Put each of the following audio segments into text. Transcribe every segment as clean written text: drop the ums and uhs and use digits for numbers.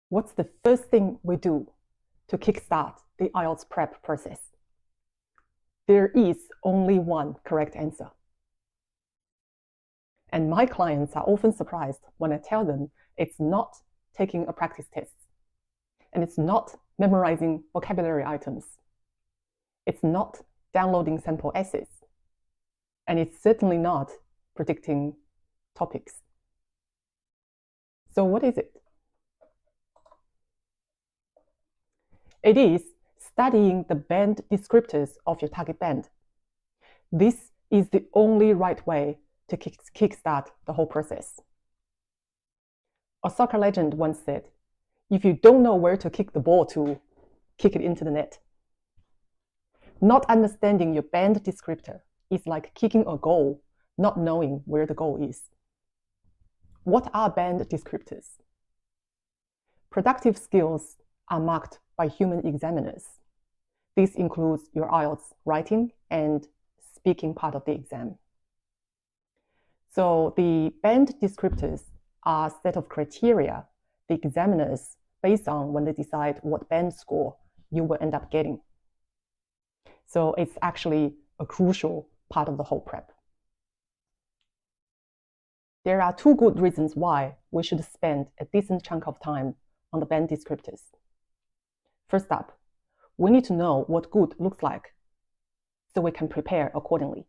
What's the first thing we do to kickstart the IELTS prep process? There is only one correct answer. And my clients are often surprised when I tell them it's not taking a practice test, and it's not memorizing vocabulary items. It's not downloading sample essays, and it's certainly not predicting topics. So what is it? It is studying the band descriptors of your target band. This is the only right way to kickstart the whole process. A soccer legend once said, if you don't know where to kick the ball to, kick it into the net. Not understanding your band descriptor is like kicking a goal, not knowing where the goal is. What are band descriptors? Productive skills are marked by human examiners. This includes your IELTS writing and speaking part of the exam. So the band descriptors are a set of criteria the examiners based on when they decide what band score you will end up getting. So it's actually a crucial part of the whole prep. There are two good reasons why we should spend a decent chunk of time on the band descriptors. First up, we need to know what good looks like so we can prepare accordingly.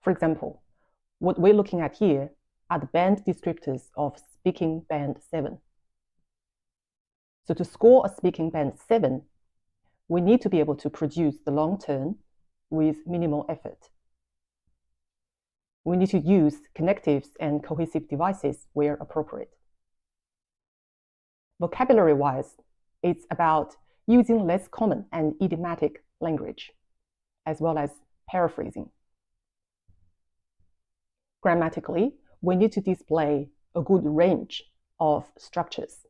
For example, what we're looking at here are the band descriptors of speaking band 7. So to score a speaking band 7, we need to be able to produce the long turn with minimal effort. We need to use connectives and cohesive devices where appropriate. Vocabulary-wise, it's about using less common and idiomatic language, as well as paraphrasing. Grammatically, we need to display a good range of structures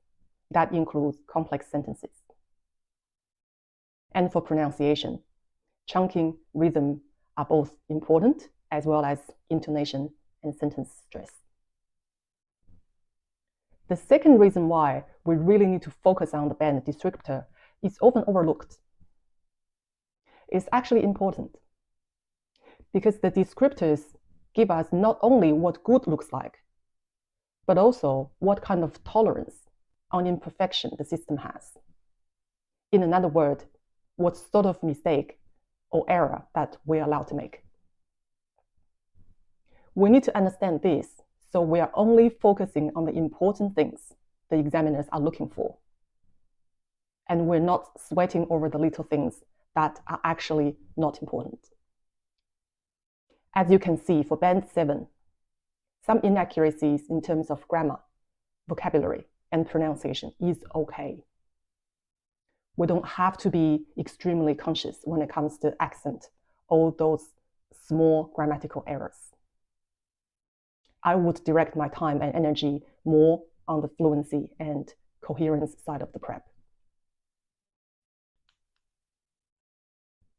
that includes complex sentences. And for pronunciation, chunking, rhythm are both important, as well as intonation and sentence stress. The second reason why we really need to focus on the band descriptor is often overlooked. It's actually important because the descriptors give us not only what good looks like, but also what kind of tolerance on imperfection the system has. In another word, what sort of mistake or error that we're allowed to make. We need to understand this so we are only focusing on the important things the examiners are looking for. And we're not sweating over the little things that are actually not important. As you can see for band 7, some inaccuracies in terms of grammar, vocabulary, and pronunciation is okay. We don't have to be extremely conscious when it comes to accent or those small grammatical errors. I would direct my time and energy more on the fluency and coherence side of the prep.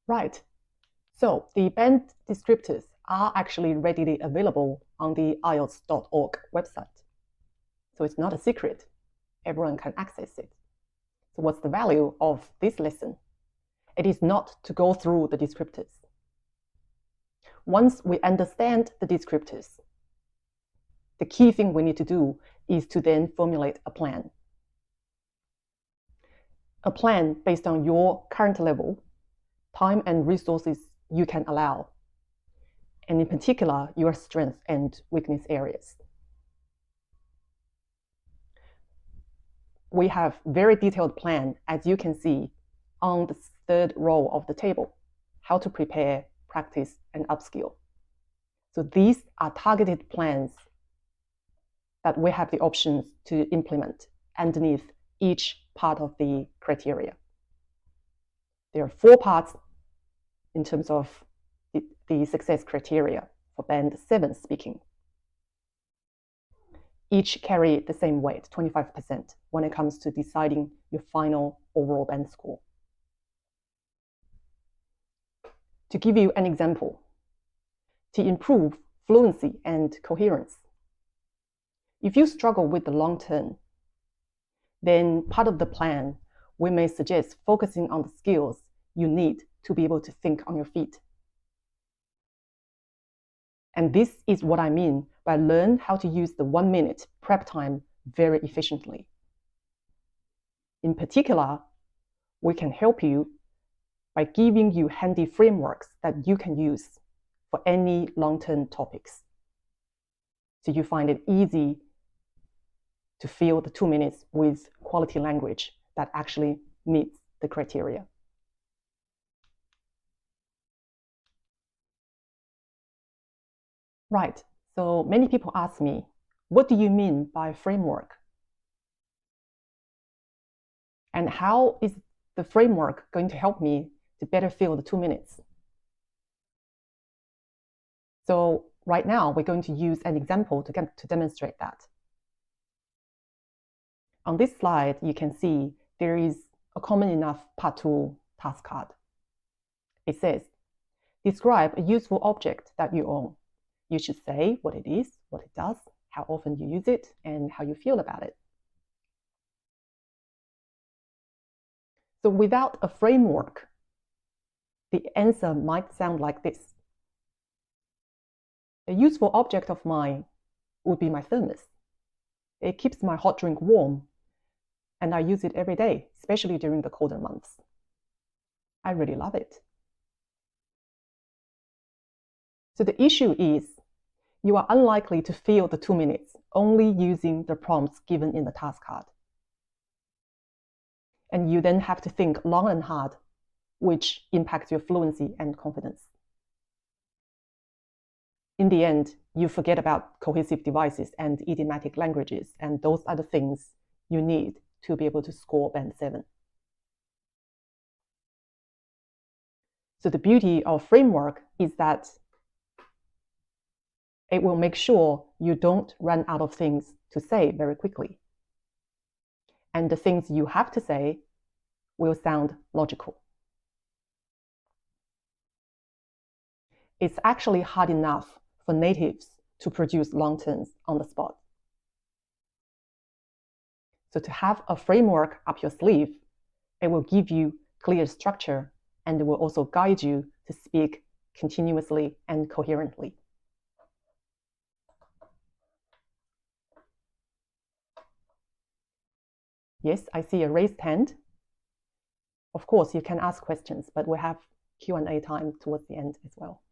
Right, so the band descriptors are actually readily available on the IELTS.org website. So it's not a secret, everyone can access it. So what's the value of this lesson? It is not to go through the descriptors. Once we understand the descriptors, the key thing we need to do is to then formulate a plan. A plan based on your current level, time and resources you can allow, and in particular, your strengths and weakness areas. We have very detailed plan, as you can see on the third row of the table, how to prepare, practice, and upskill. So these are targeted plans that we have the options to implement underneath each part of the criteria. There are 4 parts in terms of the success criteria for band 7 speaking. Each carry the same weight, 25%, when it comes to deciding your final overall band score. To give you an example, to improve fluency and coherence, if you struggle with the long turn, then part of the plan, we may suggest focusing on the skills you need to be able to think on your feet. And this is what I mean by learn how to use the 1 minute prep time very efficiently. In particular, we can help you by giving you handy frameworks that you can use for any long-term topics. So you find it easy to fill the 2 minutes with quality language that actually meets the criteria. Right, so many people ask me, what do you mean by framework? And how is the framework going to help me to better fill the 2 minutes? So right now, we're going to use an example to demonstrate that. On this slide, you can see there is a common enough Part 2 task card. It says, describe a useful object that you own. You should say what it is, what it does, how often you use it, and how you feel about it. So without a framework, the answer might sound like this. A useful object of mine would be my thermos. It keeps my hot drink warm, and I use it every day, especially during the colder months. I really love it. So the issue is, you are unlikely to fill the 2 minutes only using the prompts given in the task card. And you then have to think long and hard, which impacts your fluency and confidence. In the end, you forget about cohesive devices and idiomatic languages, and those are the things you need to be able to score Band 7. So the beauty of framework is that it will make sure you don't run out of things to say very quickly. And the things you have to say will sound logical. It's actually hard enough for natives to produce long terms on the spot. So to have a framework up your sleeve, it will give you clear structure, and it will also guide you to speak continuously and coherently. Yes, I see a raised hand. Of course, you can ask questions, but we have Q&A time towards the end as well.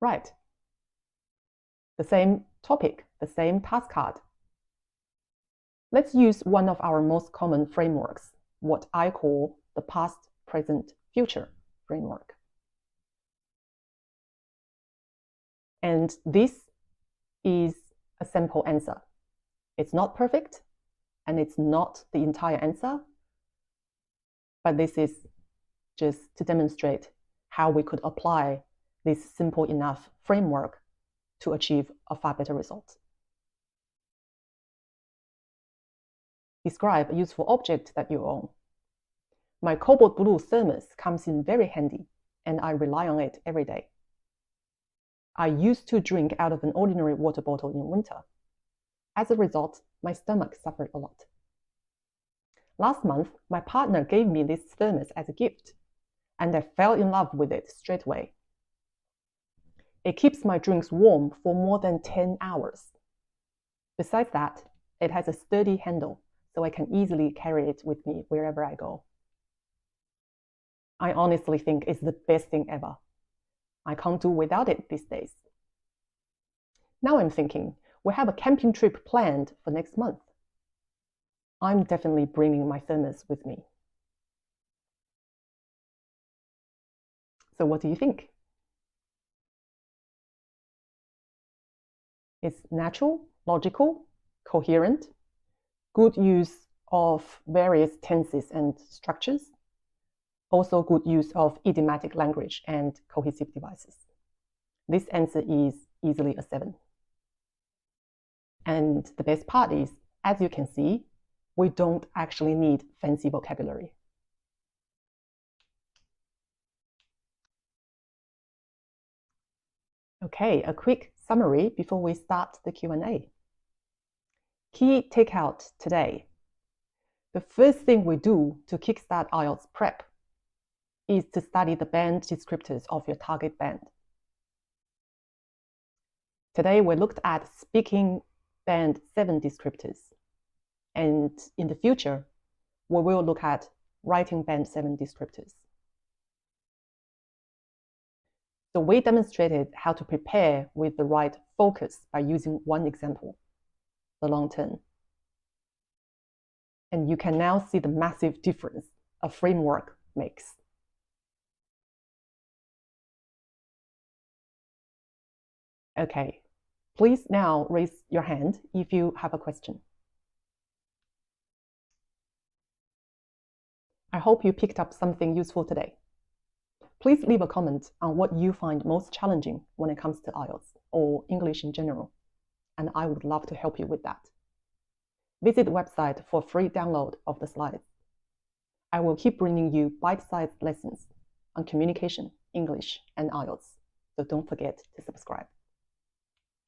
Right. The same topic, the same task card. Let's use one of our most common frameworks, what I call the past, present, future framework. And this is a sample answer. It's not perfect, and it's not the entire answer, but this is just to demonstrate how we could apply this simple enough framework to achieve a far better result. Describe a useful object that you own. My cobalt blue thermos comes in very handy, and I rely on it every day. I used to drink out of an ordinary water bottle in winter. As a result, my stomach suffered a lot. Last month, my partner gave me this thermos as a gift, and I fell in love with it straight away. It keeps my drinks warm for more than 10 hours. Besides that, it has a sturdy handle, so I can easily carry it with me wherever I go. I honestly think it's the best thing ever. I can't do without it these days. Now I'm thinking, we have a camping trip planned for next month. I'm definitely bringing my thermos with me. So what do you think? It's natural, logical, coherent, good use of various tenses and structures, also good use of idiomatic language and cohesive devices. This answer is easily a 7. And the best part is, as you can see, we don't actually need fancy vocabulary. Okay, a quick summary before we start the Q&A. Key takeout today. The first thing we do to kickstart IELTS prep is to study the band descriptors of your target band. Today we looked at speaking band 7 descriptors, and in the future we will look at writing band 7 descriptors. So we demonstrated how to prepare with the right focus by using one example, the long turn. And you can now see the massive difference a framework makes. Okay, please now raise your hand if you have a question. I hope you picked up something useful today. Please leave a comment on what you find most challenging when it comes to IELTS or English in general, and I would love to help you with that. Visit the website for a free download of the slides. I will keep bringing you bite-sized lessons on communication, English, and IELTS, so don't forget to subscribe.